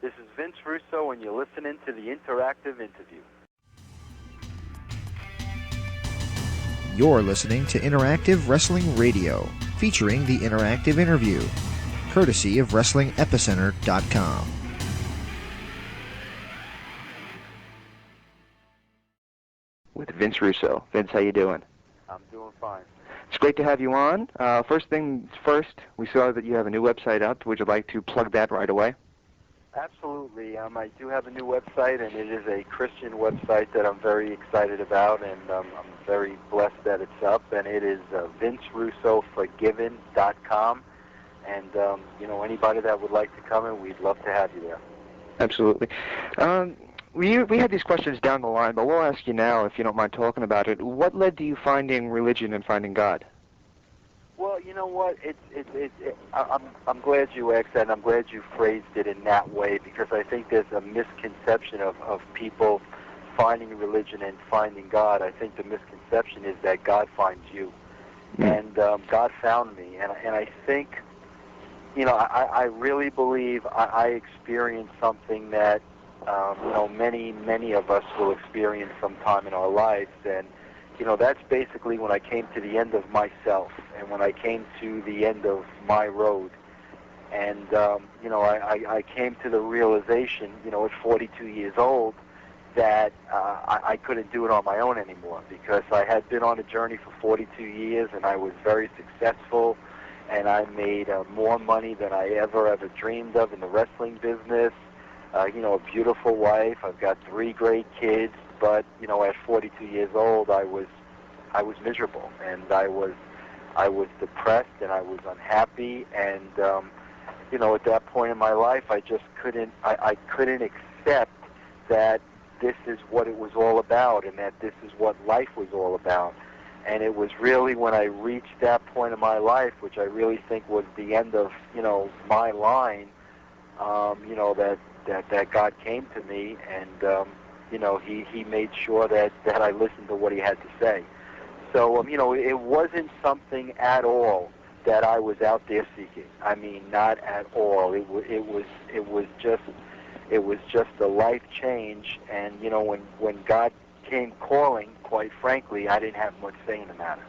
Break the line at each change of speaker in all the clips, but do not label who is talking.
This is Vince Russo, and you're listening to the Interactive Interview.
You're listening to Interactive Wrestling Radio, featuring the Interactive Interview, courtesy of WrestlingEpicenter.com.
With Vince Russo. Vince, how you doing?
I'm doing fine.
It's great to have you on. First things first, we saw that you have a new website up. Would you like to plug that right away?
Absolutely. I do have a new website, and it is a Christian website that I'm very excited about, and I'm very blessed that it's up, and it is VinceRussoForgiven.com. And, anybody that would like to come in, we'd love to have you there.
Absolutely. We had these questions down the line, but we'll ask you now, if you don't mind talking about it. What led to you finding religion and finding God?
Well, you know what? I'm glad you asked that, and I'm glad you phrased it in that way, because I think there's a misconception of people finding religion and finding God. I think the misconception is that God finds you, and God found me, and I think, I really believe I experienced something that many of us will experience sometime in our lives, and that's basically when I came to the end of myself, and when I came to the end of my road, and I came to the realization, at 42 years old, that I couldn't do it on my own anymore, because I had been on a journey for 42 years, and I was very successful, and I made more money than I ever dreamed of in the wrestling business. A beautiful wife. I've got 3 great kids, but at 42 years old, I was miserable, and I was depressed, and I was unhappy, and at that point in my life, I just couldn't accept that this is what it was all about, and that this is what life was all about. And it was really when I reached that point in my life, which I really think was the end of my line, that God came to me, and he made sure that I listened to what he had to say. So it wasn't something at all that I was out there seeking. I mean, not at all. It was just a life change, and when God came calling, quite frankly, I didn't have much say in the matter.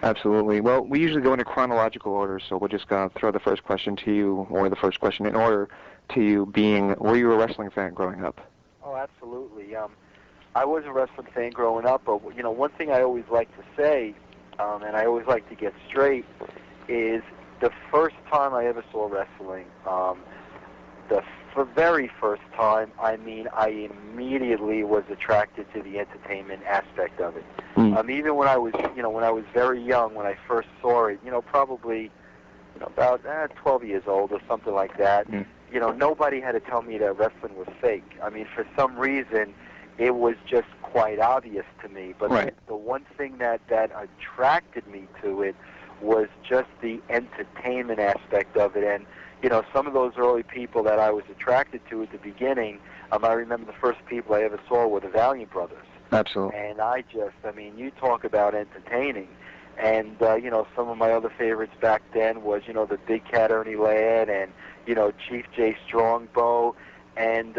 Absolutely. Well, we usually go into chronological order, so we'll just throw the first question to you, or the first question in order to you being, were you a wrestling fan growing up?
Oh, absolutely. I was a wrestling fan growing up, but one thing I always like to say, and I always like to get straight, is the first time I ever saw wrestling, the very first time, I immediately was attracted to the entertainment aspect of it. Even when I was, very young, when I first saw it, probably, about 12 years old or something like that, nobody had to tell me that wrestling was fake. I mean, for some reason, it was just quite obvious to me. But
right.
the one thing that attracted me to it was just the entertainment aspect of it. And some of those early people that I was attracted to at the beginning, I remember the first people I ever saw were the Valiant Brothers.
Absolutely.
And you talk about entertaining. And, some of my other favorites back then was, the Big Cat Ernie Ladd and, Chief J. Strongbow. And,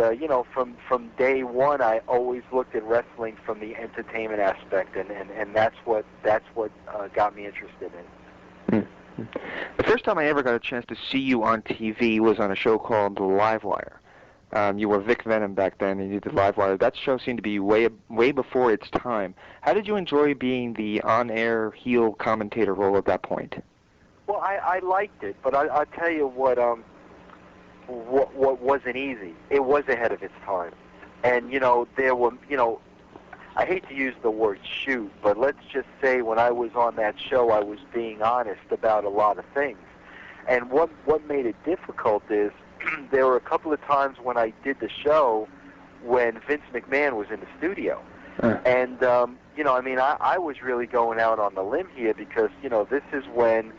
from day one, I always looked at wrestling from the entertainment aspect, and that's what got me interested in it.
The first time I ever got a chance to see you on TV was on a show called The Live Wire. You were Vic Venom back then, and you did Live Wire. That show seemed to be way before its time. How did you enjoy being the on-air heel commentator role at that point?
Well, I liked it, but I'll tell you what wasn't easy. It was ahead of its time. And, there were, I hate to use the word shoot, but let's just say when I was on that show, I was being honest about a lot of things. And what made it difficult is there were a couple of times when I did the show when Vince McMahon was in the studio. And, I was really going out on the limb here because, this is when,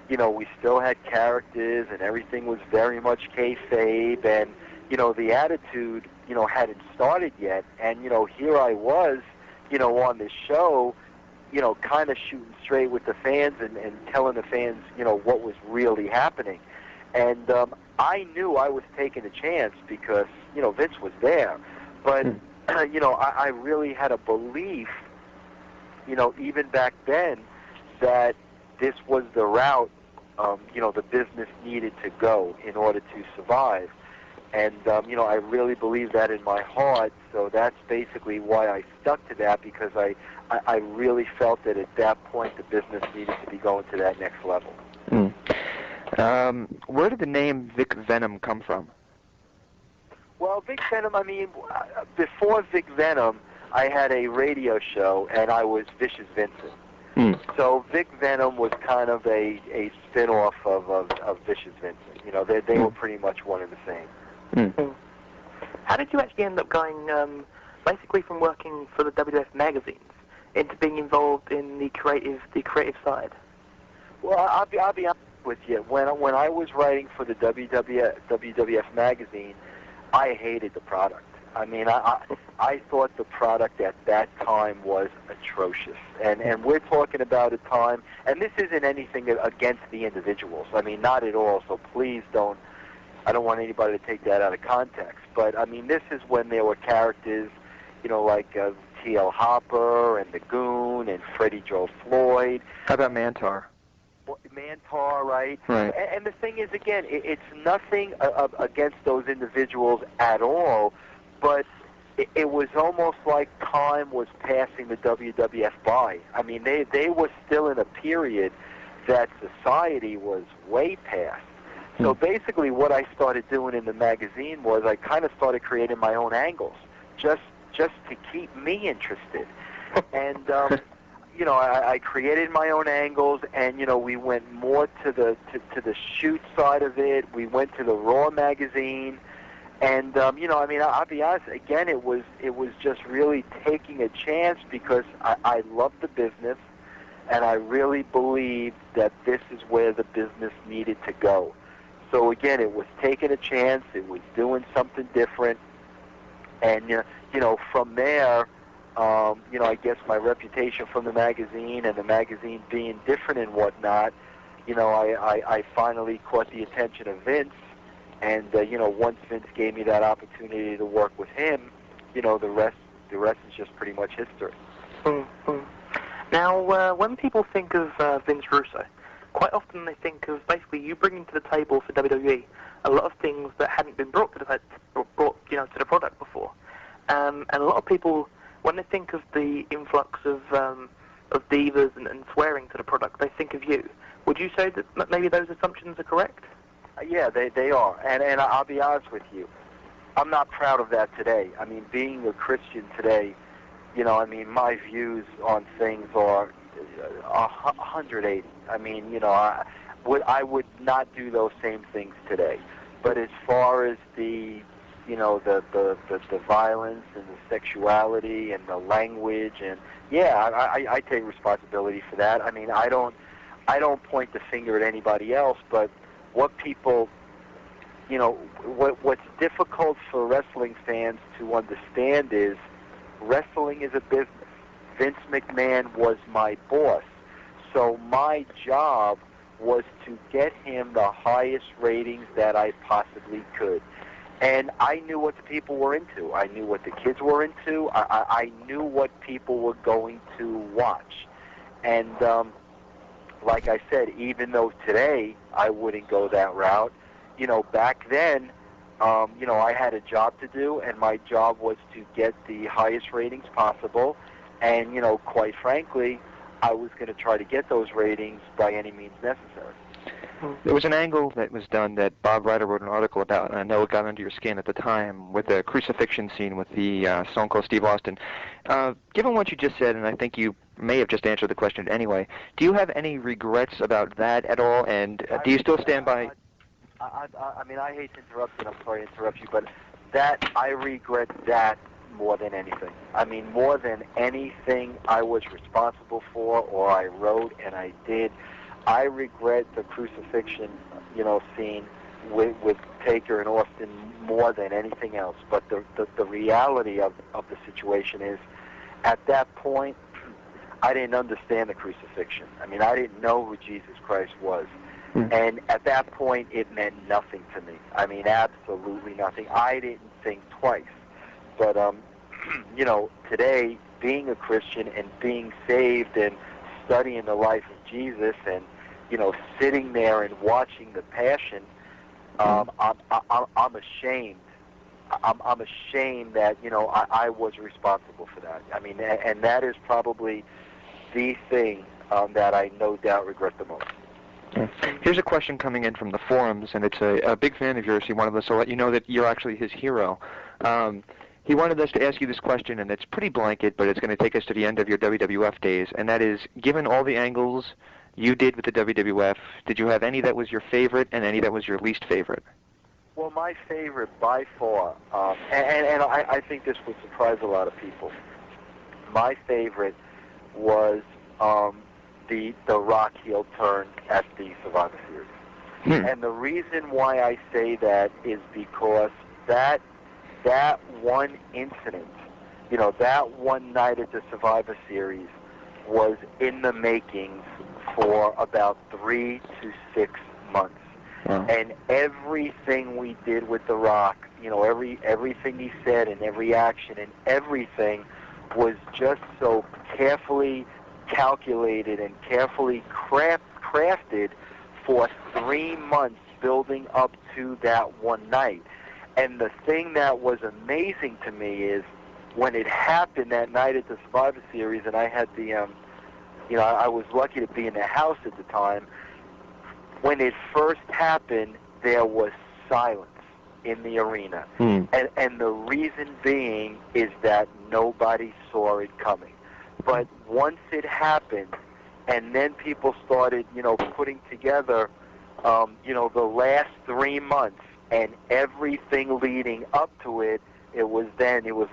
we still had characters and everything was very much kayfabe, and, the attitude, hadn't started yet. And, here I was, on this show, kind of shooting straight with the fans and telling the fans, what was really happening. And I knew I was taking a chance because, Vince was there. But, I really had a belief, even back then, that this was the route, the business needed to go in order to survive. And, I really believe that in my heart, so that's basically why I stuck to that, because I really felt that at that point the business needed to be going to that next level.
Where did the name Vic Venom come from?
Well, Vic Venom, before Vic Venom, I had a radio show, and I was Vicious Vincent. So Vic Venom was kind of a spin-off of Vicious Vincent. They were pretty much one and the same.
How did you actually end up going, basically from working for the WWF magazines into being involved in the creative side?
Well, I'll be honest with you. When I was writing for the WWF magazine, I hated the product. I thought the product at that time was atrocious. And we're talking about a time, and this isn't anything against the individuals. Not at all. So please don't. I don't want anybody to take that out of context. But, this is when there were characters, like T.L. Hopper and the Goon and Freddie Joe Floyd.
How about Mantar?
Mantar, right?
Right.
And the thing is, again, it's nothing against those individuals at all, but it was almost like time was passing the WWF by. They were still in a period that society was way past. So basically what I started doing in the magazine was I kind of started creating my own angles, just to keep me interested. And, I created my own angles, and, we went more to the shoot side of it. We went to the Raw magazine. And, I'll be honest, again, it was just really taking a chance because I loved the business, and I really believed that this is where the business needed to go. So again, it was taking a chance. It was doing something different, and from there, I guess my reputation from the magazine and the magazine being different and whatnot, I finally caught the attention of Vince, and once Vince gave me that opportunity to work with him, the rest is just pretty much history.
Now, when people think of Vince Russo, quite often they think of basically you bringing to the table for WWE a lot of things that hadn't been brought to the product before. And a lot of people, when they think of the influx of divas and swearing to the product, they think of you. Would you say that maybe those assumptions are correct?
Yeah, they are. And I'll be honest with you, I'm not proud of that today. Being a Christian today, my views on things are 180. I would not do those same things today. But as far as the violence and the sexuality and the language, and I take responsibility for that. I don't point the finger at anybody else, but what people, what's difficult for wrestling fans to understand is wrestling is a business. Vince McMahon was my boss, so my job was to get him the highest ratings that I possibly could. And I knew what the people were into. I knew what the kids were into. I knew what people were going to watch. And like I said, even though today I wouldn't go that route, back then, I had a job to do, and my job was to get the highest ratings possible. And, quite frankly, I was going to try to get those ratings by any means necessary.
There was an angle that was done that Bob Ryder wrote an article about, and I know it got under your skin at the time, with the crucifixion scene with the Stone Cold Steve Austin. Given what you just said, and I think you may have just answered the question anyway, do you have any regrets about that at all, and do you still stand by...
I hate to interrupt you, I'm sorry to interrupt you, but I regret that more than anything. More than anything I was responsible for or I wrote and I did, I regret the crucifixion, scene with Taker and Austin more than anything else. But the reality of the situation is, at that point, I didn't understand the crucifixion. I didn't know who Jesus Christ was. And at that point, it meant nothing to me. I mean, absolutely nothing. I didn't think twice. But, today, being a Christian and being saved and studying the life of Jesus and, sitting there and watching the Passion, I'm ashamed. I'm ashamed that, I was responsible for that. I mean, and that is probably the thing that I no doubt regret the most.
Here's a question coming in from the forums, and it's a big fan of yours. He wanted us to let you know that you're actually his hero. He wanted us to ask you this question, and it's pretty blanket, but it's going to take us to the end of your WWF days, and that is, given all the angles you did with the WWF, did you have any that was your favorite and any that was your least favorite?
Well, my favorite by far, and I think this would surprise a lot of people, my favorite was the Rock heel turn at the Survivor Series. And the reason why I say that is because that one incident, that one night at the Survivor Series was in the makings for about 3 to 6 months. Wow. And everything we did with The Rock, everything he said and every action and everything was just so carefully calculated and carefully crafted for 3 months building up to that one night. And the thing that was amazing to me is when it happened that night at the Survivor Series, and I had the, I was lucky to be in the house at the time. When it first happened, there was silence in the arena. And the reason being is that nobody saw it coming. But once it happened, and then people started, putting together, the last 3 months and everything leading up to it, it was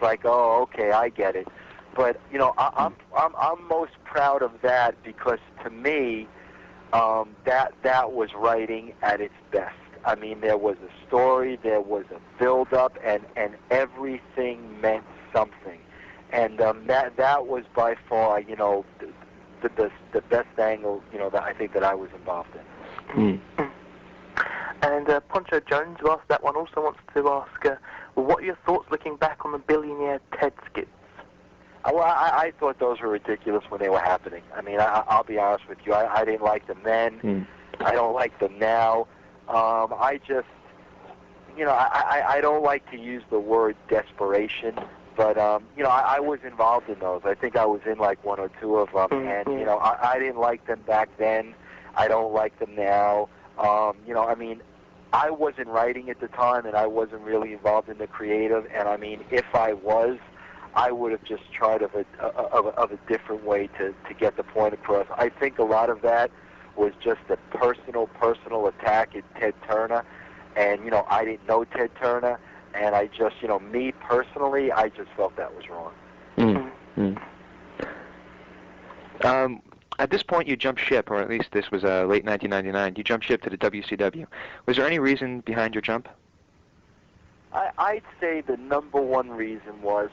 like, oh, okay, I get it. But I'm most proud of that because to me, that was writing at its best. I mean, there was a story, there was a build-up, and everything meant something. And that was by far, the best angle, that I think that I was involved in.
And Poncho Jones, who asked that one, also wants to ask, what are your thoughts looking back on the billionaire Ted skits?
Well, I thought those were ridiculous when they were happening. I mean, I'll be honest with you. I didn't like them then. I don't like them now. I just, I don't like to use the word desperation, but, I was involved in those. I think I was in like 1 or 2 of them, and, I didn't like them back then. I don't like them now. I mean, I wasn't writing at the time, and I wasn't really involved in the creative, and, I mean, if I was, I would have just tried of a different way to get the point across. I think a lot of that was just a personal attack at Ted Turner, and, I didn't know Ted Turner, and I just, me personally, I just felt that was wrong.
At this point, you jumped ship, or at least this was late 1999. You jumped ship to the WCW. Was there any reason behind your jump?
I'd say the number one reason was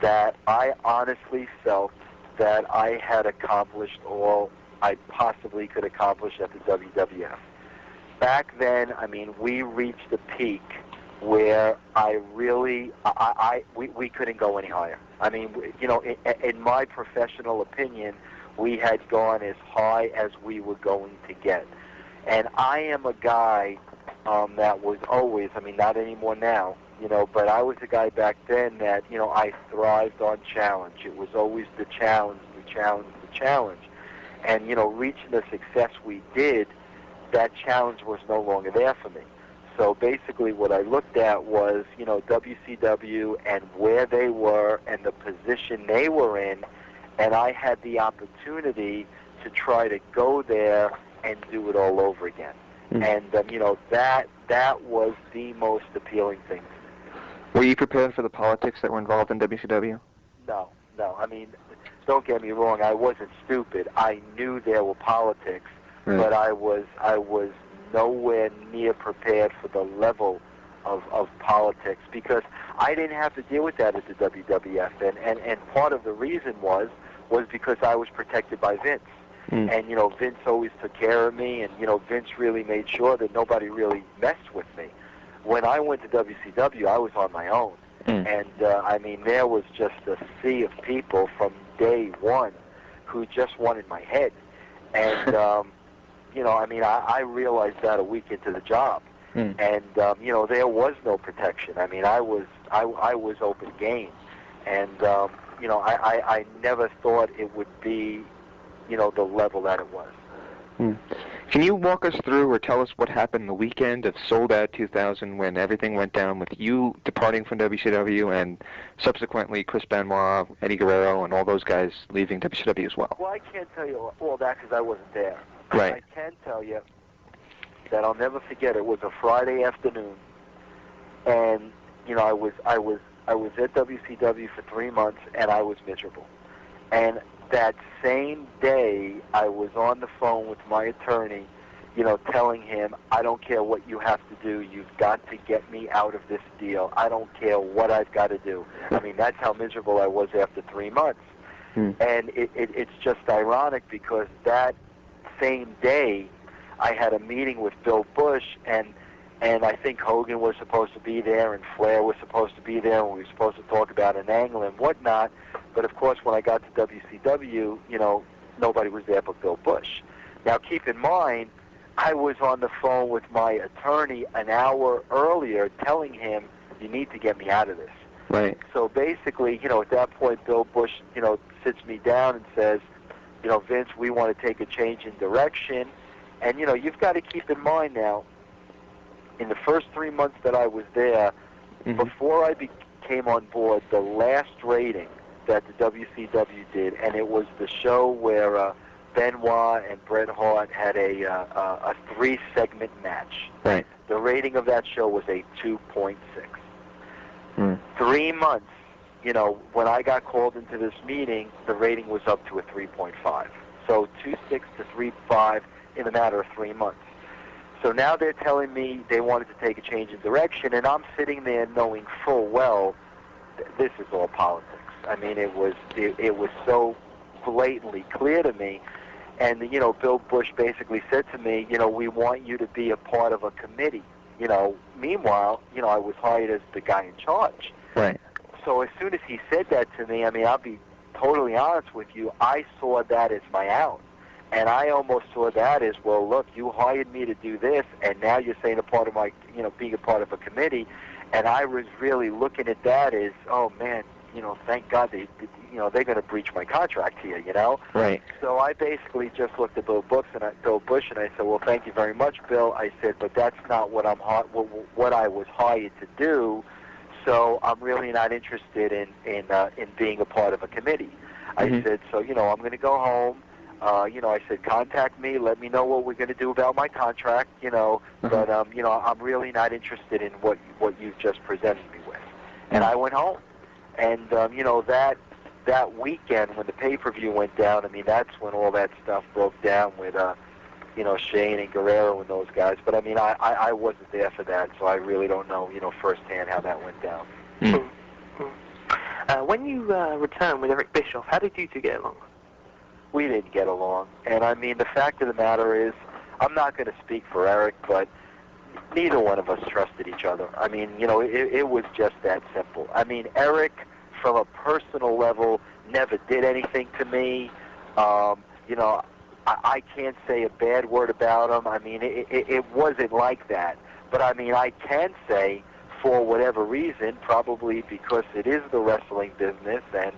that I honestly felt that I had accomplished all I possibly could accomplish at the WWF. Back then, I mean, we reached a peak where we couldn't go any higher. I mean, in my professional opinion, we had gone as high as we were going to get. And I am a guy that was always, I mean, not anymore now, but I was a guy back then that, I thrived on challenge. It was always the challenge. And, reaching the success we did, that challenge was no longer there for me. So basically what I looked at was, WCW and where they were and the position they were in, and I had the opportunity to try to go there and do it all over again. And, that was the most appealing thing to me.
Were you prepared for the politics that were involved in WCW?
No. I mean, don't get me wrong, I wasn't stupid. I knew there were politics, but I was nowhere near prepared for the level of politics because I didn't have to deal with that at the WWF. And part of the reason was because I was protected by Vince. And, Vince always took care of me, and, Vince really made sure that nobody really messed with me. When I went to WCW, I was on my own. And, there was just a sea of people from day one who just wanted my head. And, I realized that a week into the job. And, there was no protection. I was open game. And, I never thought it would be, the level that it was.
Can you walk us through or tell us what happened the weekend of Sold Out 2000 when everything went down with you departing from WCW and subsequently Chris Benoit, Eddie Guerrero, and all those guys leaving WCW as well?
Well, I can't tell you all that because I wasn't there.
Right.
I can tell you that I'll never forget. It was a Friday afternoon, and I was at WCW for 3 months, and I was miserable. And that same day, I was on the phone with my attorney, telling him, I don't care what you have to do. You've got to get me out of this deal. I don't care what I've got to do. That's how miserable I was after 3 months. And it's just ironic because that same day, I had a meeting with Bill Bush, and I think Hogan was supposed to be there, and Flair was supposed to be there, and we were supposed to talk about an angle and whatnot. But of course, when I got to WCW, nobody was there but Bill Bush. Now, keep in mind, I was on the phone with my attorney an hour earlier telling him, you need to get me out of this.
Right.
So basically, at that point, Bill Bush, sits me down and says, Vince, we want to take a change in direction. And, you've got to keep in mind now, in the first 3 months that I was there, before I came on board, the last rating that the WCW did, and it was the show where Benoit and Bret Hart had a 3-segment match.
Right.
The rating of that show was a 2.6. 3 months, when I got called into this meeting, the rating was up to a 3.5. So 2.6 to 3.5 in a matter of 3 months. So now they're telling me they wanted to take a change in direction, and I'm sitting there knowing full well this is all politics. It was so blatantly clear to me. And, Bill Bush basically said to me, we want you to be a part of a committee. Meanwhile, I was hired as the guy in charge.
Right.
So as soon as he said that to me, I'll be totally honest with you, I saw that as my out. And I almost saw that as, well, look, you hired me to do this, and now you're saying a part of my, being a part of a committee. And I was really looking at that as, oh, man, thank God they're going to breach my contract here,
Right.
So I basically just looked at Bill Bush, and I said, well, thank you very much, Bill. I said, but that's not what what I was hired to do. So I'm really not interested in being a part of a committee. I said, so I'm going to go home. I said, contact me, let me know what we're going to do about my contract, but I'm really not interested in what you've just presented me with. And I went home. And, that weekend when the pay-per-view went down, that's when all that stuff broke down with, Shane and Guerrero and those guys. But, I wasn't there for that, so I really don't know, firsthand how that went down.
When you returned with Eric Bischoff, how did you two get along?
We didn't get along. And, the fact of the matter is, I'm not going to speak for Eric, but neither one of us trusted each other. It was just that simple. Eric, from a personal level, never did anything to me. I can't say a bad word about him. It wasn't like that. But, I can say, for whatever reason, probably because it is the wrestling business and,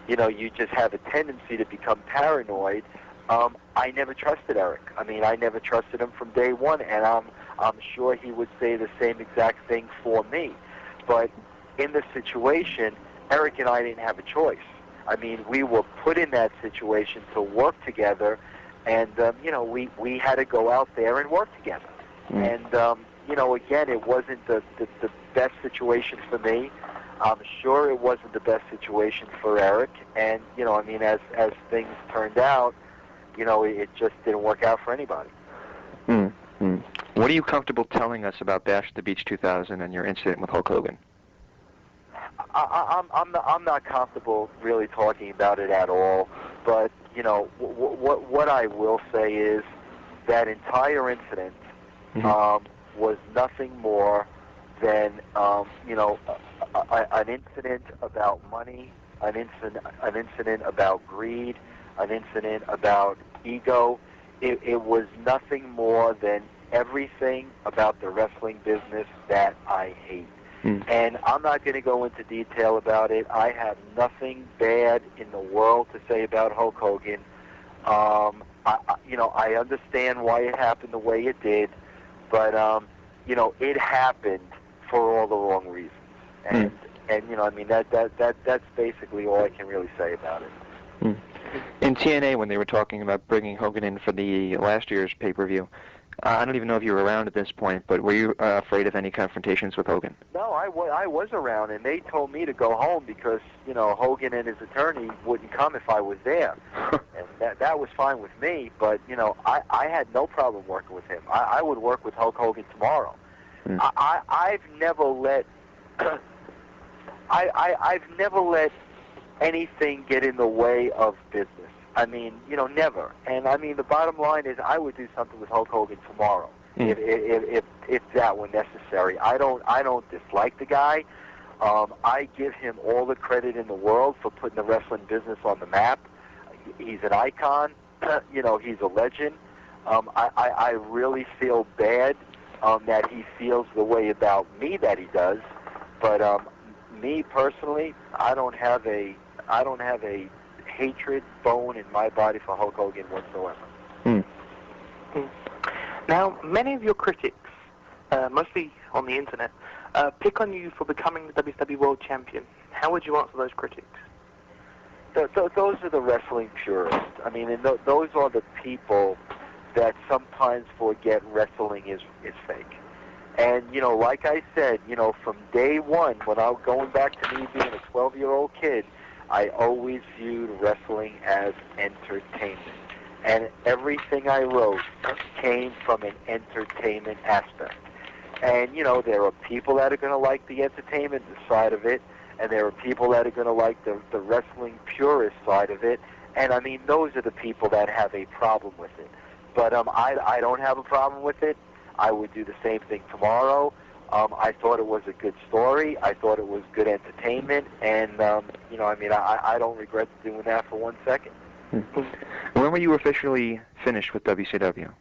you just have a tendency to become paranoid, I never trusted Eric. I never trusted him from day one, and I'm sure he would say the same exact thing for me. But in this situation, Eric and I didn't have a choice. We were put in that situation to work together, and, we had to go out there and work together. And, again, it wasn't the best situation for me. I'm sure it wasn't the best situation for Eric, and, as things turned out, it just didn't work out for anybody.
What are you comfortable telling us about Bash at the Beach 2000 and your incident with Hulk Hogan?
I'm not comfortable really talking about it at all, But what I will say is that entire incident was nothing more than an incident about money, an incident about greed, an incident about ego. It was nothing more than everything about the wrestling business that I hate. And I'm not going to go into detail about it. I have nothing bad in the world to say about Hulk Hogan. I understand why it happened the way it did, but it happened for all the wrong reasons. And that's basically all I can really say about it.
In TNA, when they were talking about bringing Hogan in for the last year's pay-per-view, I don't even know if you were around at this point, but were you afraid of any confrontations with Hogan?
No, I was around, and they told me to go home because, Hogan and his attorney wouldn't come if I was there. And that was fine with me, but, I had no problem working with him. I would work with Hulk Hogan tomorrow. I've never let I've never let anything get in the way of business. I mean, never. And I mean, the bottom line is, I would do something with Hulk Hogan tomorrow if that were necessary. I don't dislike the guy. I give him all the credit in the world for putting the wrestling business on the map. He's an icon. He's a legend. I really feel bad that he feels the way about me that he does. But me personally, I don't have a hatred bone in my body for Hulk Hogan whatsoever.
Now, many of your critics, mostly on the internet, pick on you for becoming the WWE World Champion. How would you answer those critics?
Those are the wrestling purists. I mean, and those are the people that sometimes forget wrestling is fake. And, like I said, from day one, when I was going back to me being a 12-year-old kid, I always viewed wrestling as entertainment. And everything I wrote came from an entertainment aspect. And, there are people that are going to like the entertainment side of it, and there are people that are going to like the wrestling purist side of it. And, I mean, those are the people that have a problem with it. But I don't have a problem with it. I would do the same thing tomorrow. I thought it was a good story. I thought it was good entertainment. And, I don't regret doing that for 1 second.
When were you officially finished with WCW?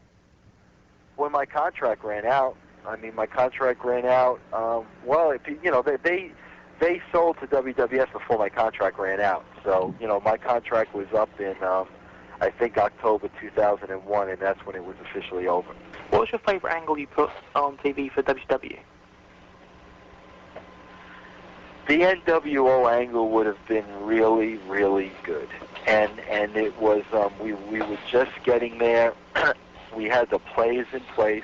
When my contract ran out. I mean, my contract ran out. They sold to WWF before my contract ran out. So, my contract was up in, I think, October 2001, and that's when it was officially over.
What was your favorite angle you put on TV for WCW?
The NWO angle would have been really, really good. And it was, we were just getting there. We had the plays in place.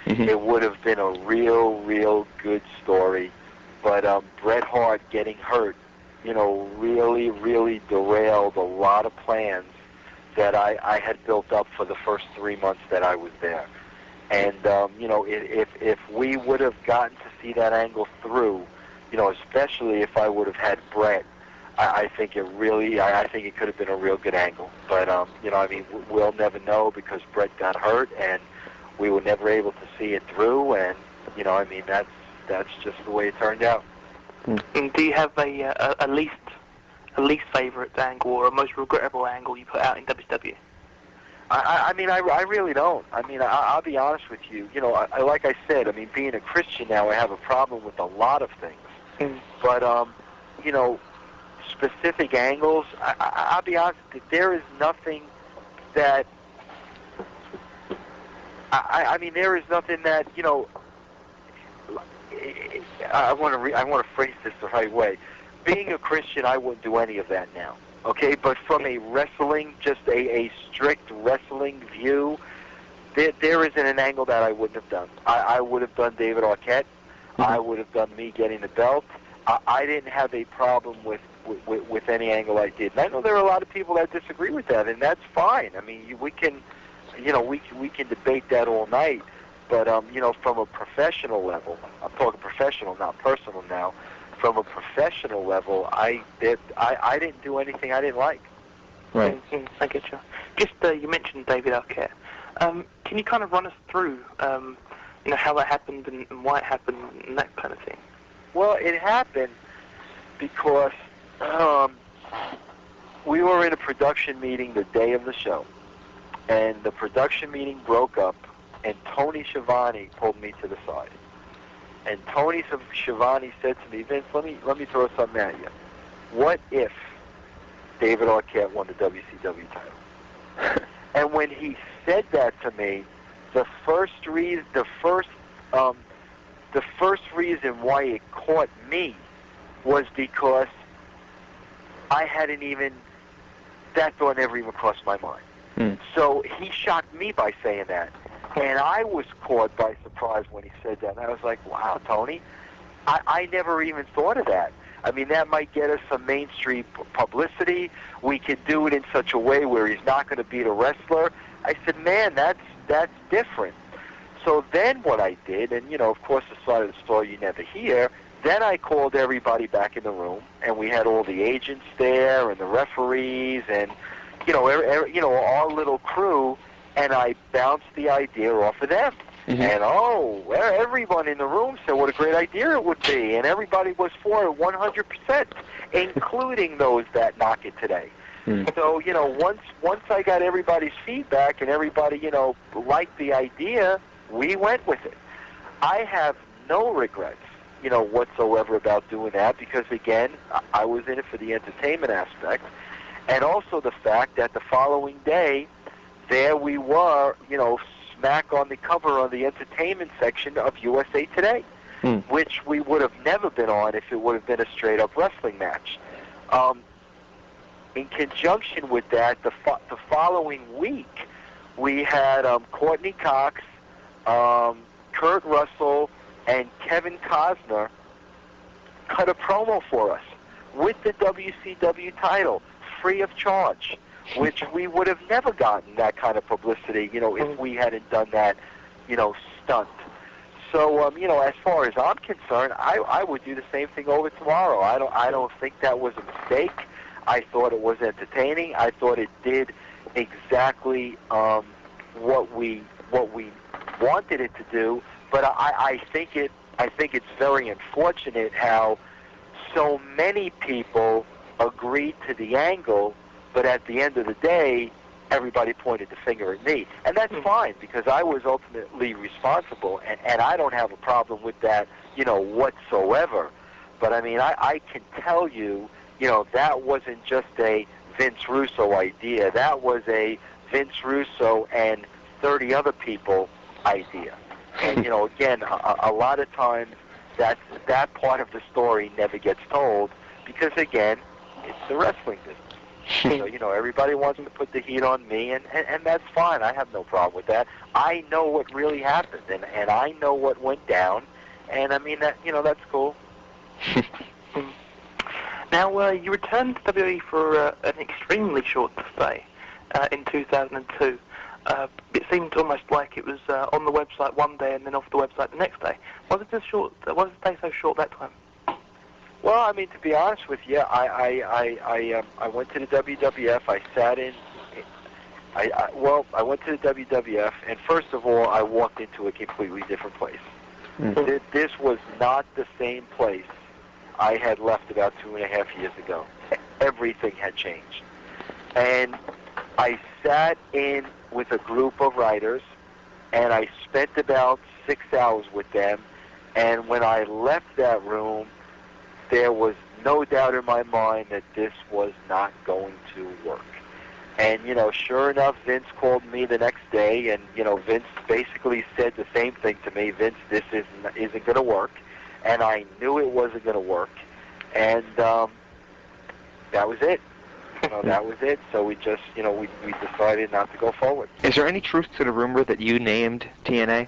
It would have been a real good story. But Bret Hart getting hurt, really derailed a lot of plans that I had built up for the first 3 months that I was there. And, if we would have gotten to see that angle through, especially if I would have had Bret, I think it could have been a real good angle. But, we'll never know because Bret got hurt and we were never able to see it through. And, that's just the way it turned out.
And do you have a least favorite angle or a most regrettable angle you put out in WCW?
I really don't. I'll be honest with you. Like I said, being a Christian now, I have a problem with a lot of things. But, specific angles, I'll be honest, there is nothing that, there is nothing that, I want to phrase this the right way. Being a Christian, I wouldn't do any of that now. Okay, but from a wrestling, just a strict wrestling view, there isn't an angle that I wouldn't have done. I would have done David Arquette. I would have done me getting the belt. I didn't have a problem with any angle I did. And I know there are a lot of people that disagree with that, and that's fine. We can debate that all night. But from a professional level, I'm talking professional, not personal now. From a professional level, I didn't do anything I didn't like.
Right.
I get you. Just you mentioned David Arquette. Can you kind of run us through, how that happened and why it happened and that kind of thing?
Well, it happened because we were in a production meeting the day of the show, and the production meeting broke up, and Tony Schiavone pulled me to the side. And Tony Schiavone said to me, Vince, let me throw something at you. What if David Arquette won the WCW title? And when he said that to me, the first reason why it caught me was because that thought never even crossed my mind. So he shocked me by saying that. And I was caught by surprise when he said that. And I was like, wow, Tony, I never even thought of that. I mean, that might get us some mainstream publicity. We could do it in such a way where he's not going to beat a wrestler. I said, man, that's different. So then what I did, and, of course, the side of the story you never hear, then I called everybody back in the room, and we had all the agents there and the referees and, our little crew, and I bounced the idea off of them. Mm-hmm. And, everyone in the room said what a great idea it would be, and everybody was for it 100%, including those that knock it today. Mm-hmm. So, once I got everybody's feedback and everybody, liked the idea, we went with it. I have no regrets, whatsoever about doing that because, again, I was in it for the entertainment aspect, and also the fact that the following day, there we were, smack on the cover on the entertainment section of USA Today, which we would have never been on if it would have been a straight-up wrestling match. In conjunction with that, the following week, we had Courtney Cox, Kurt Russell, and Kevin Costner cut a promo for us with the WCW title, free of charge, which we would have never gotten that kind of publicity, if we hadn't done that, stunt. So, as far as I'm concerned, I would do the same thing over tomorrow. I don't think that was a mistake. I thought it was entertaining. I thought it did exactly what we wanted it to do. But I think it's very unfortunate how so many people agreed to the angle, but at the end of the day, everybody pointed the finger at me. And that's fine, because I was ultimately responsible, and I don't have a problem with that, whatsoever. But, I mean, I can tell you, that wasn't just a Vince Russo idea. That was a Vince Russo and 30 other people idea. And, again, a lot of times that part of the story never gets told because, again, it's the wrestling business. So, everybody wants to put the heat on me, and that's fine. I have no problem with that. I know what really happened, and I know what went down, and, I mean, that's cool.
Now, you returned to WWE for an extremely short stay in 2002. It seemed almost like it was on the website one day and then off the website the next day. Why was the stay so short that time?
Well, I mean, to be honest with you, I went to the WWF. I sat in. I went to the WWF, and first of all, I walked into a completely different place. Mm-hmm. This was not the same place I had left about 2.5 years ago. Everything had changed, and I sat in with a group of writers, and I spent about 6 hours with them. And when I left that room, there was no doubt in my mind that this was not going to work. And, sure enough, Vince called me the next day, and, Vince basically said the same thing to me. Vince, this isn't going to work. And I knew it wasn't going to work. And that was it. That was it. So we just, we decided not to go forward.
Is there any truth to the rumor that you named TNA?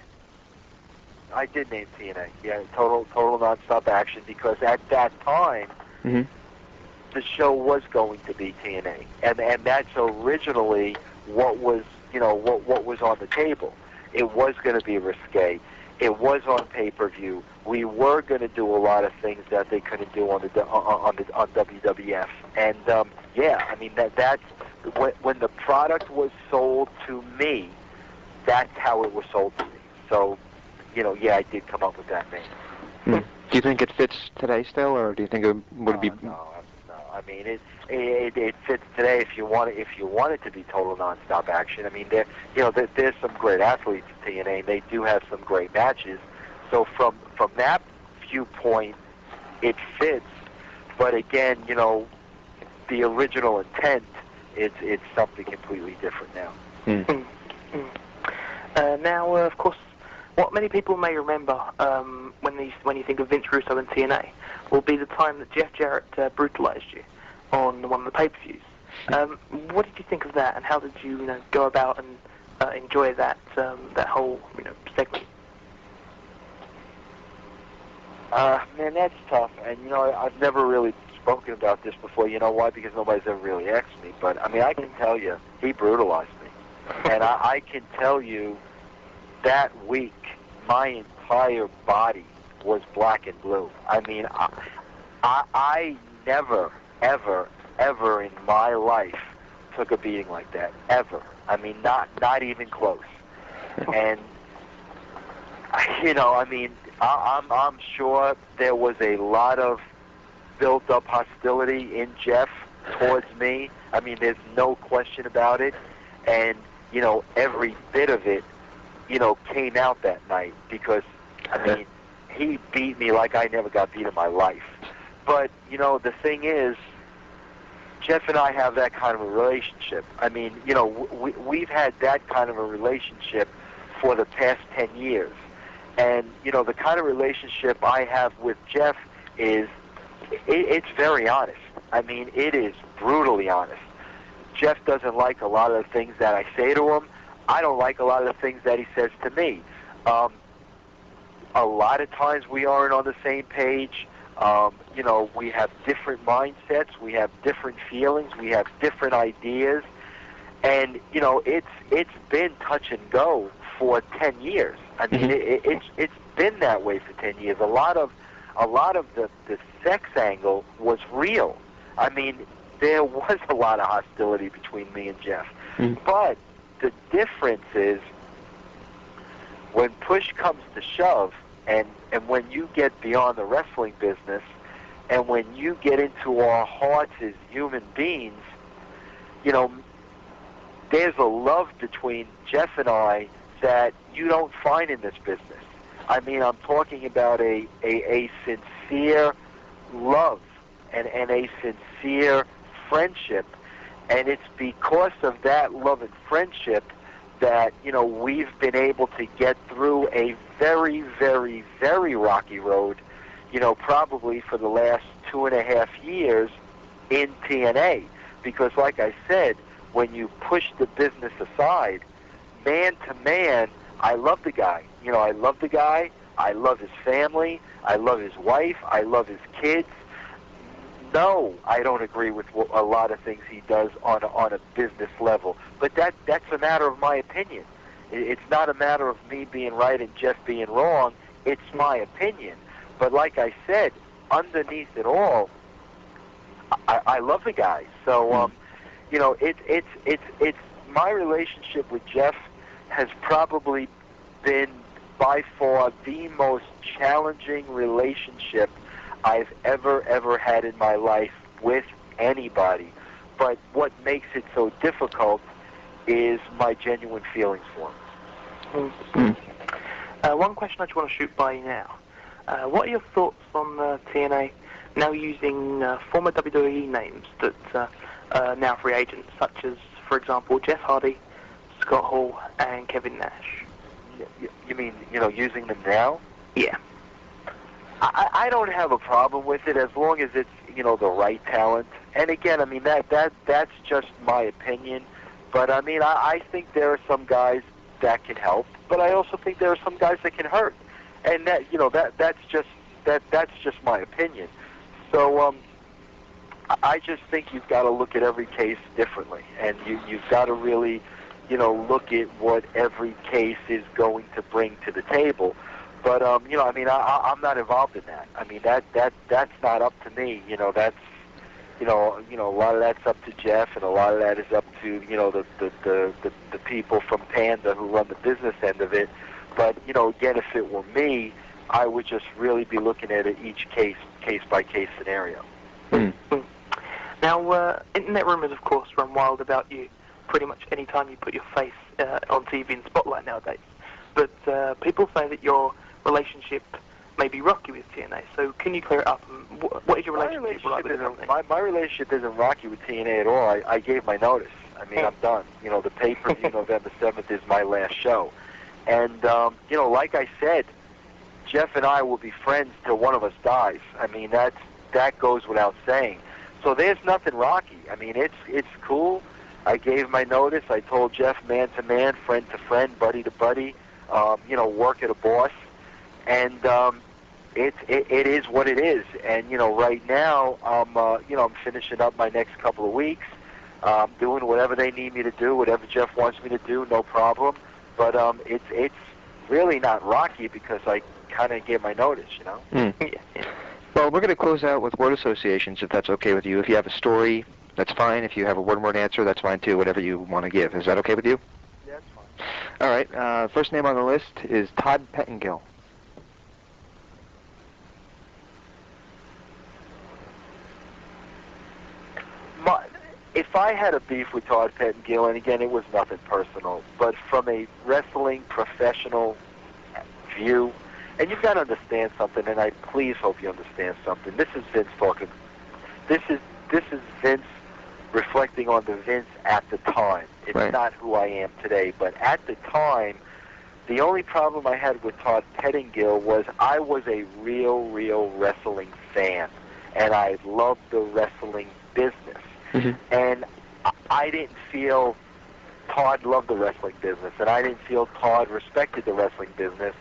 I did name TNA. Yeah, total nonstop action, because at that time, the show was going to be TNA, and that's originally what was, what was on the table. It was going to be risque. It was on pay-per-view. We were going to do a lot of things that they couldn't do on WWF, and yeah, I mean that's when the product was sold to me, that's how it was sold to me. So, yeah, I did come up with that name.
Do you think it fits today still, or do you think it would be?
No. I mean, it fits today if you want it to be total nonstop action. I mean, there's some great athletes in TNA. And they do have some great matches. So from that viewpoint, it fits. But again, the original intent, it's something completely different now.
Now, of course, what many people may remember when you think of Vince Russo and TNA will be the time that Jeff Jarrett brutalized you on one of the pay-per-views. What did you think of that, and how did you, go about and enjoy that whole segment?
Man, that's tough, and I've never really spoken about this before. You know why? Because nobody's ever really asked me. But I mean, I can tell you, he brutalized me, and I can tell you that week my entire body was black and blue. I mean, I never, ever in my life took a beating like that, ever. I mean, not even close. And I'm sure there was a lot of built-up hostility in Jeff towards me. I mean, there's no question about it. And, every bit of it, came out that night because, I mean, he beat me like I never got beat in my life. But, the thing is, Jeff and I have that kind of a relationship. I mean, we've had that kind of a relationship for the past 10 years. And, the kind of relationship I have with Jeff is, it's very honest. I mean, it is brutally honest. Jeff doesn't like a lot of the things that I say to him. I don't like a lot of the things that he says to me. A lot of times we aren't on the same page. We have different mindsets. We have different feelings. We have different ideas. And, it's been touch and go for 10 years. I mean, it's been that way for 10 years. A lot of the sex angle was real. I mean, there was a lot of hostility between me and Jeff. But the difference is when push comes to shove, and when you get beyond the wrestling business, and when you get into our hearts as human beings, there's a love between Jeff and I that you don't find in this business. I mean, I'm talking about a sincere love and a sincere friendship, and it's because of that love and friendship that, we've been able to get through a very, very, very rocky road, probably for the last 2.5 years in TNA. Because like I said, when you push the business aside, man to man, I love the guy. I love the guy. I love his family. I love his wife. I love his kids. No, I don't agree with a lot of things he does on a business level. But that's a matter of my opinion. It's not a matter of me being right and Jeff being wrong. It's my opinion. But like I said, underneath it all, I love the guy. So, it's my relationship with Jeff has probably been by far the most challenging relationship I've ever had in my life with anybody. But what makes it so difficult is my genuine feelings for him.
One question I just want to shoot by you now. What are your thoughts on TNA now using former WWE names that are now free agents, such as, for example, Jeff Hardy, Scott Hall, and Kevin Nash?
You mean, using them now?
Yeah.
I don't have a problem with it as long as it's, the right talent. And again, I mean, that's just my opinion. But I mean, I think there are some guys that can help, but I also think there are some guys that can hurt. And that's just my opinion. So I just think you've got to look at every case differently, and you've got to really, look at what every case is going to bring to the table. But I mean, I'm not involved in that. I mean, that's not up to me. That's a lot of that's up to Jeff, and a lot of that is up to the people from Panda who run the business end of it. But again, if it were me, I would just really be looking at it each case by case scenario.
Now, internet rumors, of course, run wild about you pretty much any time you put your face on TV and spotlight nowadays. But people say that your relationship may be rocky with TNA. So can you clear it up? What is your relationship like with the company?
My relationship isn't rocky with TNA at all. I gave my notice. I mean, I'm done. The pay-per-view November 7th is my last show. And, like I said, Jeff and I will be friends till one of us dies. I mean, that goes without saying. So there's nothing rocky. I mean, it's cool. I gave my notice. I told Jeff man to man, friend to friend, buddy to buddy, work at a boss. And it is what it is. And, right now, I'm finishing up my next couple of weeks, doing whatever they need me to do, whatever Jeff wants me to do, no problem. But it's really not rocky because I kind of gave my notice,
Well, we're going to close out with word associations, if that's okay with you. If you have a story, that's fine. If you have a one-word answer, that's fine, too, whatever you want to give. Is that okay with you?
Yeah, that's fine.
All right. First name on the list is Todd Pettengill.
If I had a beef with Todd Pettengill, and again, it was nothing personal, but from a wrestling professional view, and you've got to understand something, and I please hope you understand something. This is Vince talking. This is Vince reflecting on the Vince at the time. It's
right.
Not who I am today, but at the time, the only problem I had with Todd Pettengill was I was a real wrestling fan, and I loved the wrestling business. Mm-hmm. And I didn't feel Todd loved the wrestling business, and I didn't feel Todd respected the wrestling business,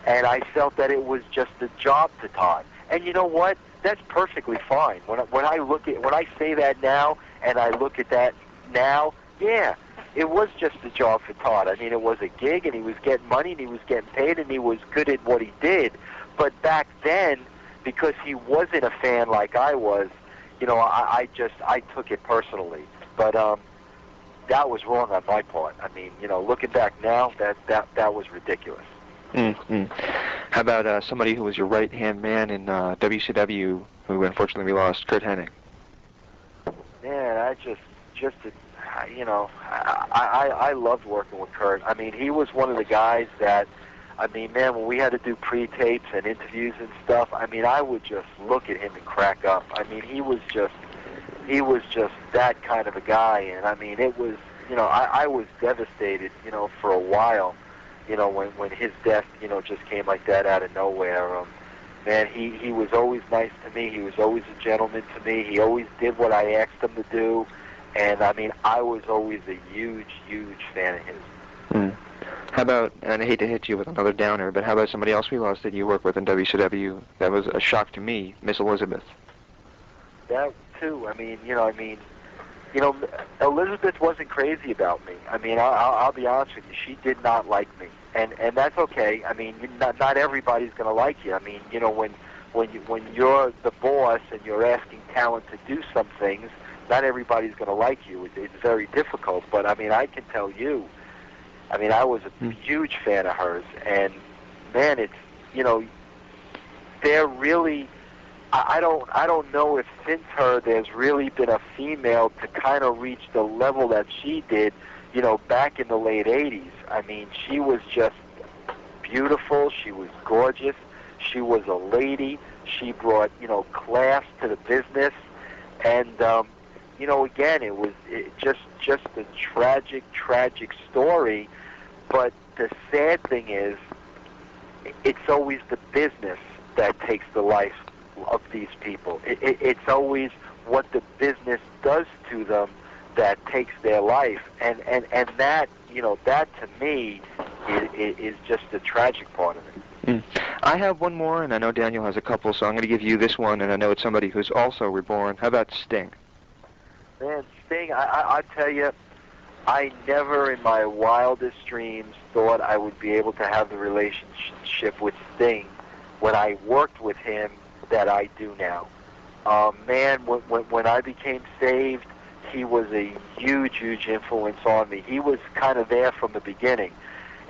and I felt that it was just a job to Todd. And you know what? That's perfectly fine. When I say that now, and I look at that now, yeah, it was just a job for Todd. I mean, it was a gig, and he was getting money, and he was getting paid, and he was good at what he did. But back then, because he wasn't a fan like I was, I took it personally. But that was wrong on my part. I mean, looking back now, that was ridiculous.
Mm-hmm. How about somebody who was your right-hand man in WCW, who unfortunately we lost, Kurt Hennig?
Man, I loved working with Kurt. I mean, he was one of the guys that, I mean, man, when we had to do pre-tapes and interviews and stuff, I mean, I would just look at him and crack up. I mean, he was just that kind of a guy, and I mean, it was, I was devastated, for a while, when his death, just came like that out of nowhere. Man, he was always nice to me. He was always a gentleman to me. He always did what I asked him to do, and I mean, I was always a huge fan of his.
Mm. How about, and I hate to hit you with another downer, but how about somebody else we lost that you worked with in WCW that was a shock to me, Miss Elizabeth?
That too. I mean, Elizabeth wasn't crazy about me. I mean, I'll be honest with you. She did not like me, and that's okay. I mean, not everybody's going to like you. I mean, when you're the boss and you're asking talent to do some things, not everybody's going to like you. It's very difficult. But I mean, I can tell you. I mean, I was a huge fan of hers, and man, it's they're really. I don't know if since her there's really been a female to kind of reach the level that she did, back in the late '80s. I mean, she was just beautiful. She was gorgeous. She was a lady. She brought class to the business, and again, it was just a tragic story. But the sad thing is, it's always the business that takes the life of these people. It's always what the business does to them that takes their life, and that that to me is just the tragic part of it.
Mm. I have one more, and I know Daniel has a couple, so I'm going to give you this one, and I know it's somebody who's also reborn. How about Sting?
Man, Sting, I tell you, I never in my wildest dreams thought I would be able to have the relationship with Sting when I worked with him that I do now. Man, when I became saved, he was a huge influence on me. He was kind of there from the beginning.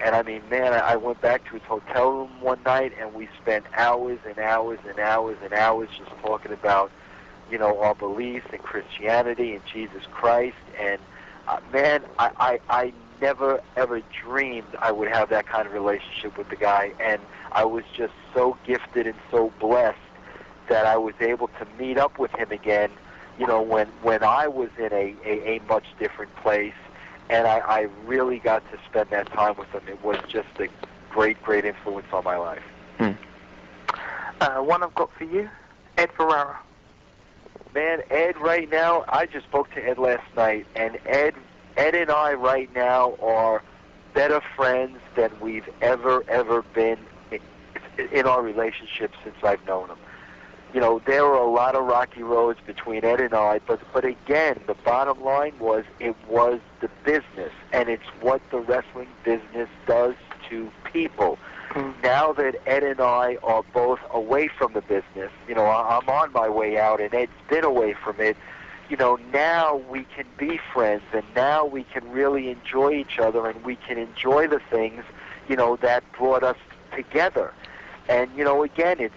And I mean, man, I went back to his hotel room one night, and we spent hours and hours and hours and hours just talking about, our beliefs in Christianity and Jesus Christ. And man, I never ever dreamed I would have that kind of relationship with the guy. And I was just so gifted and so blessed that I was able to meet up with him again, when I was in a much different place, and I really got to spend that time with him. It was just a great influence on my life.
One I've got for you, Ed Ferrara.
Man, Ed right now, I just spoke to Ed last night, and Ed and I right now are better friends than we've ever been in our relationship since I've known him. There were a lot of rocky roads between Ed and I, but again, the bottom line was it was the business, and it's what the wrestling business does to people. Now that Ed and I are both away from the business, I'm on my way out, and Ed's been away from it, now we can be friends, and now we can really enjoy each other, and we can enjoy the things, that brought us together. And, again,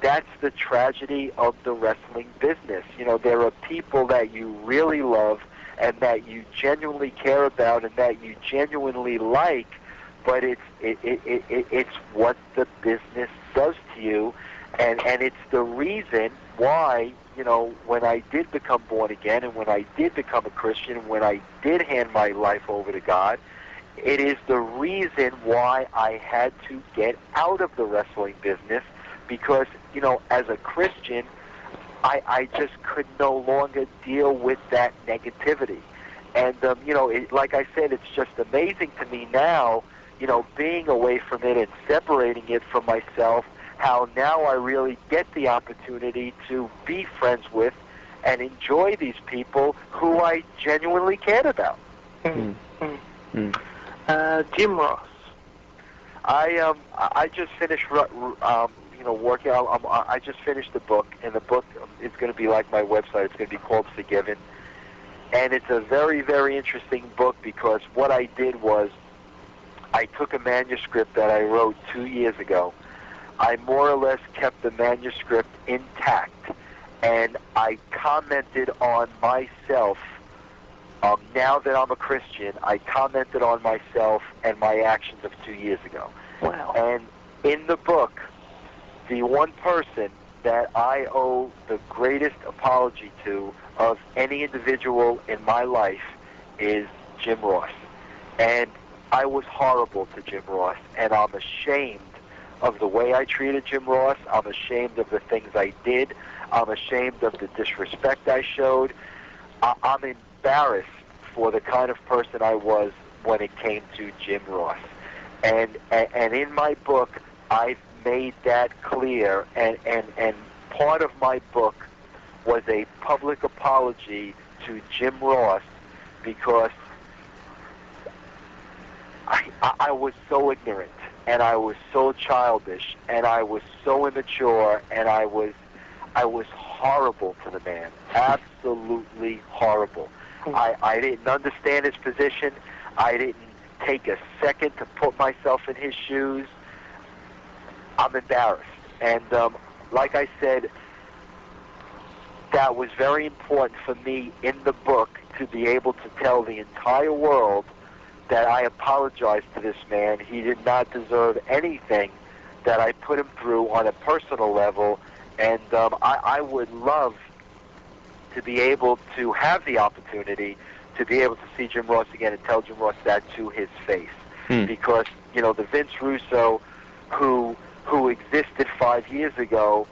that's the tragedy of the wrestling business. There are people that you really love and that you genuinely care about and that you genuinely like, but it's what the business does to you, and it's the reason why, when I did become born again and when I did become a Christian and when I did hand my life over to God, it is the reason why I had to get out of the wrestling business, because, as a Christian, I just could no longer deal with that negativity. And, like I said, it's just amazing to me now, being away from it and separating it from myself, how now I really get the opportunity to be friends with and enjoy these people who I genuinely cared about.
Jim Ross.
I just finished working. I just finished the book, and the book is going to be like my website. It's going to be called Forgiven, and it's a very interesting book, because what I did was I took a manuscript that I wrote 2 years ago. I more or less kept the manuscript intact, and I commented on myself. Now that I'm a Christian, I commented on myself and my actions of 2 years ago.
Wow.
And in the book, the one person that I owe the greatest apology to of any individual in my life is Jim Ross. And I was horrible to Jim Ross, and I'm ashamed of the way I treated Jim Ross. I'm ashamed of the things I did. I'm ashamed of the disrespect I showed. I'm embarrassed for the kind of person I was when it came to Jim Ross. And in my book, I've made that clear, and part of my book was a public apology to Jim Ross, because I was so ignorant, and I was so childish, and I was so immature, and I was horrible to the man, absolutely horrible. I didn't understand his position. I didn't take a second to put myself in his shoes. I'm embarrassed. And like I said, that was very important for me in the book to be able to tell the entire world that I apologize to this man. He did not deserve anything that I put him through on a personal level, and I would love to be able to have the opportunity to be able to see Jim Ross again and tell Jim Ross that to his face. Because, the Vince Russo who existed 5 years ago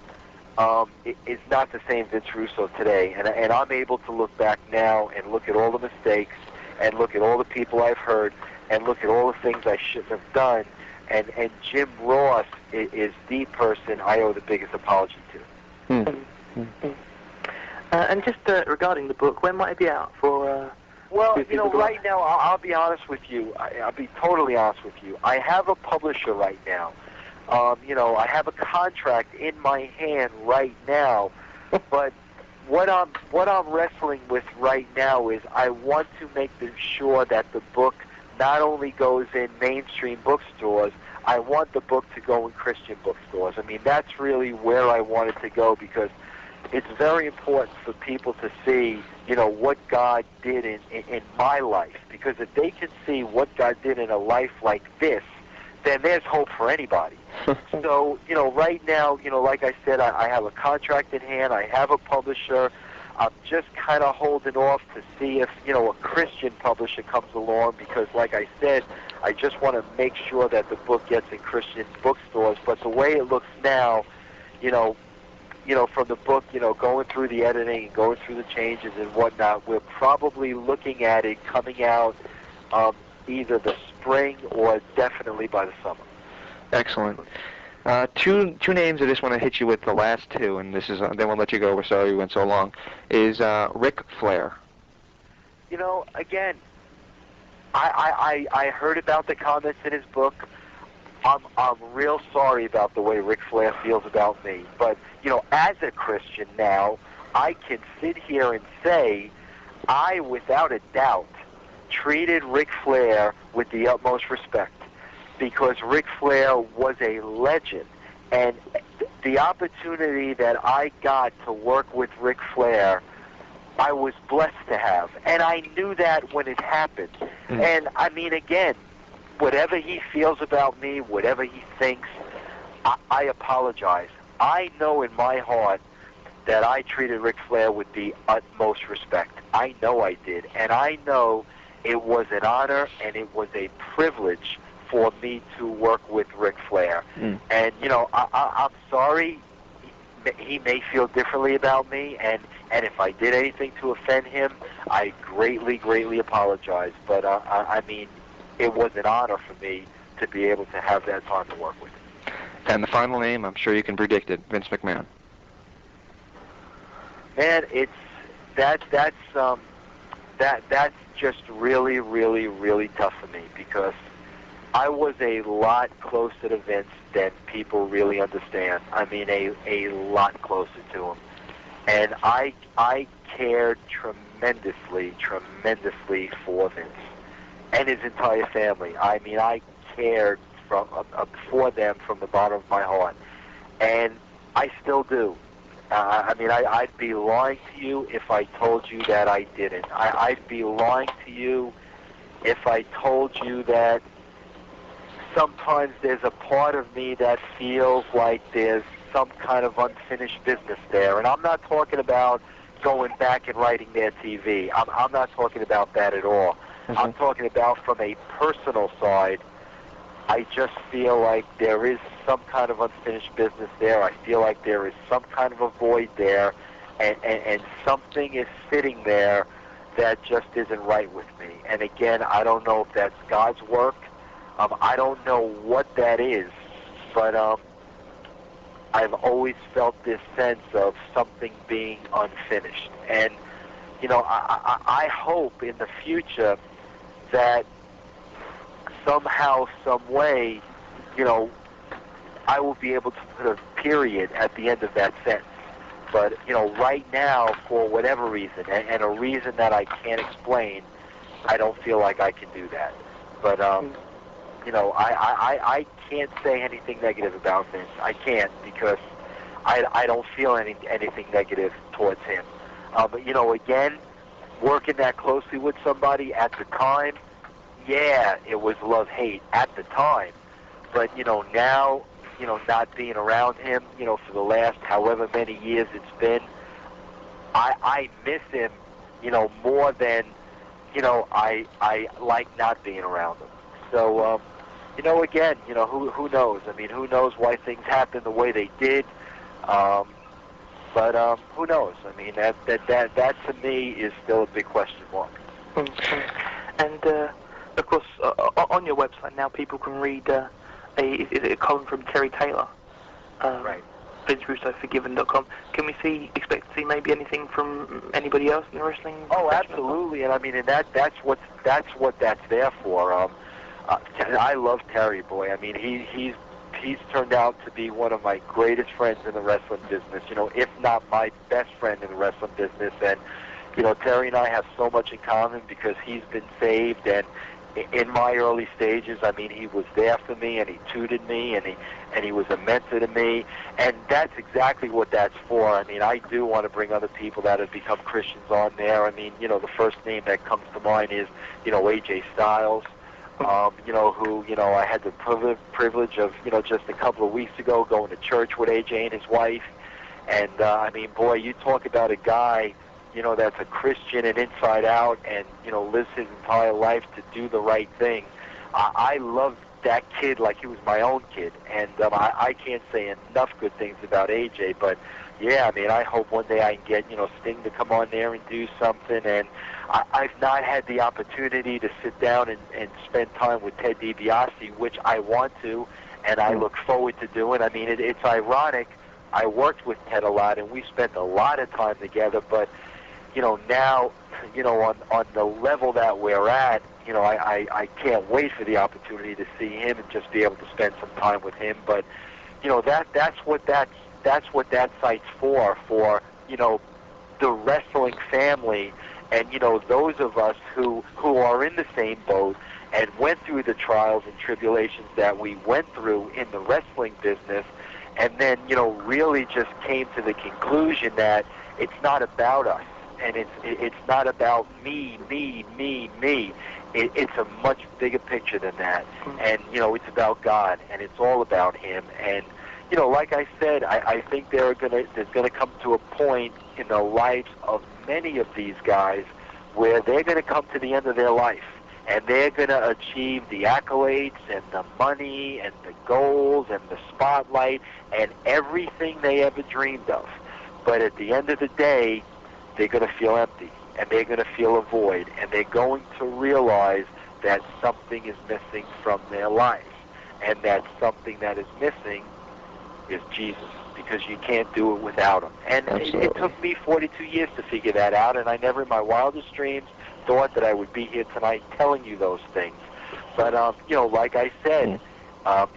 is not the same Vince Russo today. And I'm able to look back now and look at all the mistakes and look at all the people I've hurt and look at all the things I shouldn't have done. And Jim Ross is the person I owe the biggest apology to.
And just regarding the book, when might it be out for...
Well, right now, I'll be honest with you. I'll be totally honest with you. I have a publisher right now. I have a contract in my hand right now But what I'm wrestling with right now is I want to make sure that the book not only goes in mainstream bookstores, I want the book to go in Christian bookstores. I mean, that's really where I want it to go, because it's very important for people to see, what God did in my life. Because if they can see what God did in a life like this, then there's hope for anybody. So, right now, like I said, I have a contract in hand. I have a publisher. I'm just kind of holding off to see if, a Christian publisher comes along, because, like I said, I just want to make sure that the book gets in Christian bookstores. But the way it looks now, from the book, going through the editing and going through the changes and whatnot, we're probably looking at it coming out either the spring or definitely by the summer.
Excellent. Two names I just want to hit you with, the last two, and this is then we'll let you go. We're sorry we went so long. Is Ric Flair.
Again, I heard about the comments in his book. I'm real sorry about the way Ric Flair feels about me. But, as a Christian now, I can sit here and say I, without a doubt, treated Ric Flair with the utmost respect, because Ric Flair was a legend. And the opportunity that I got to work with Ric Flair, I was blessed to have. And I knew that when it happened. And, I mean, again, whatever he feels about me, whatever he thinks, I apologize. I know in my heart that I treated Ric Flair with the utmost respect. I know I did. And I know it was an honor and it was a privilege for me to work with Ric Flair. And, I'm sorry he may feel differently about me, and if I did anything to offend him, I greatly, greatly apologize. But, I mean, it was an honor for me to be able to have that time to work with him.
And the final name, I'm sure you can predict it, Vince McMahon.
Man, that's just really, really, really tough for me, because I was a lot closer to Vince than people really understand. I mean, a lot closer to him. And I cared tremendously for Vince and his entire family. I mean, I cared for them from the bottom of my heart. And I still do. I mean, I'd be lying to you if I told you that I didn't. I'd be lying to you if I told you that sometimes there's a part of me that feels like there's some kind of unfinished business there. And I'm not talking about going back and writing their TV. I'm not talking about that at all. I'm talking about from a personal side. I just feel like there is some kind of unfinished business there. I feel like there is some kind of a void there, and something is sitting there that just isn't right with me. And again, I don't know if that's God's work. I don't know what that is, but I've always felt this sense of something being unfinished. And, I hope in the future that somehow, some way, I will be able to put a period at the end of that sentence. But, right now, for whatever reason, and a reason that I can't explain, I don't feel like I can do that. But, I can't say anything negative about Vince. I can't, because I don't feel anything negative towards him. But, again, working that closely with somebody at the time, yeah, it was love-hate at the time. But, now, not being around him, for the last however many years it's been, I miss him, more than, I like not being around him. So, again, who knows? I mean, who knows why things happened the way they did? But who knows? I mean, that to me is still a big question mark.
And of course, on your website now, people can read a column from Terry Taylor.
Right.
VinceRussoForgiven.com. Can we expect to see maybe anything from anybody else in the wrestling?
Oh, absolutely. And I mean, and that's what that's there for. I love Terry, boy. I mean, he's he's turned out to be one of my greatest friends in the wrestling business, if not my best friend in the wrestling business. And, Terry and I have so much in common because he's been saved, and in my early stages, I mean, he was there for me, and he tutored me, and he was a mentor to me, and that's exactly what that's for. I mean, I do want to bring other people that have become Christians on there. I mean, the first name that comes to mind is, AJ Styles, who, I had the privilege of, just a couple of weeks ago going to church with AJ and his wife, and, I mean, boy, you talk about a guy, that's a Christian and inside out and, lives his entire life to do the right thing. I love that kid like he was my own kid, and I can't say enough good things about AJ, but yeah, I mean, I hope one day I can get, Sting to come on there and do something, and I've not had the opportunity to sit down and spend time with Ted DiBiase, which I want to, and I look forward to doing. I mean, it's ironic. I worked with Ted a lot, and we spent a lot of time together, but now, on the level that we're at, I can't wait for the opportunity to see him and just be able to spend some time with him. But, that's what that site's for, the wrestling family and, those of us who are in the same boat and went through the trials and tribulations that we went through in the wrestling business, and then, really just came to the conclusion that it's not about us. And it's not about me. It's a much bigger picture than that. And, it's about God, and it's all about Him. And, like I said, I think there's gonna come to a point in the lives of many of these guys where they're going to come to the end of their life, and they're going to achieve the accolades and the money and the goals and the spotlight and everything they ever dreamed of. But at the end of the day, they're going to feel empty, and they're going to feel a void, and they're going to realize that something is missing from their life, and that something that is missing is Jesus, because you can't do it without Him. And it took me 42 years to figure that out, and I never in my wildest dreams thought that I would be here tonight telling you those things. But, like I said,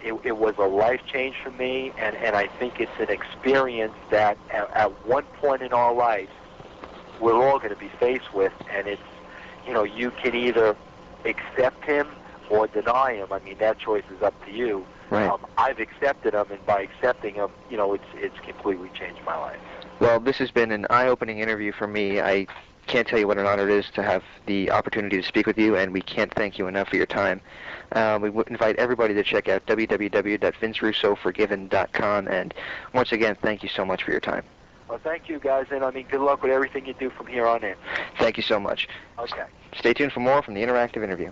it was a life change for me, and I think it's an experience that at one point in our lives, we're all going to be faced with, and it's, you can either accept Him or deny Him. I mean, that choice is up to you.
Right.
I've accepted Him, and by accepting Him, it's completely changed my life.
Well, this has been an eye-opening interview for me. I can't tell you what an honor it is to have the opportunity to speak with you, and we can't thank you enough for your time. We invite everybody to check out www.vincerussoforgiven.com, and once again, thank you so much for your time.
Well, thank you, guys, and good luck with everything you do from here on in.
Thank you so much.
Okay.
Stay tuned for more from the Interactive Interview.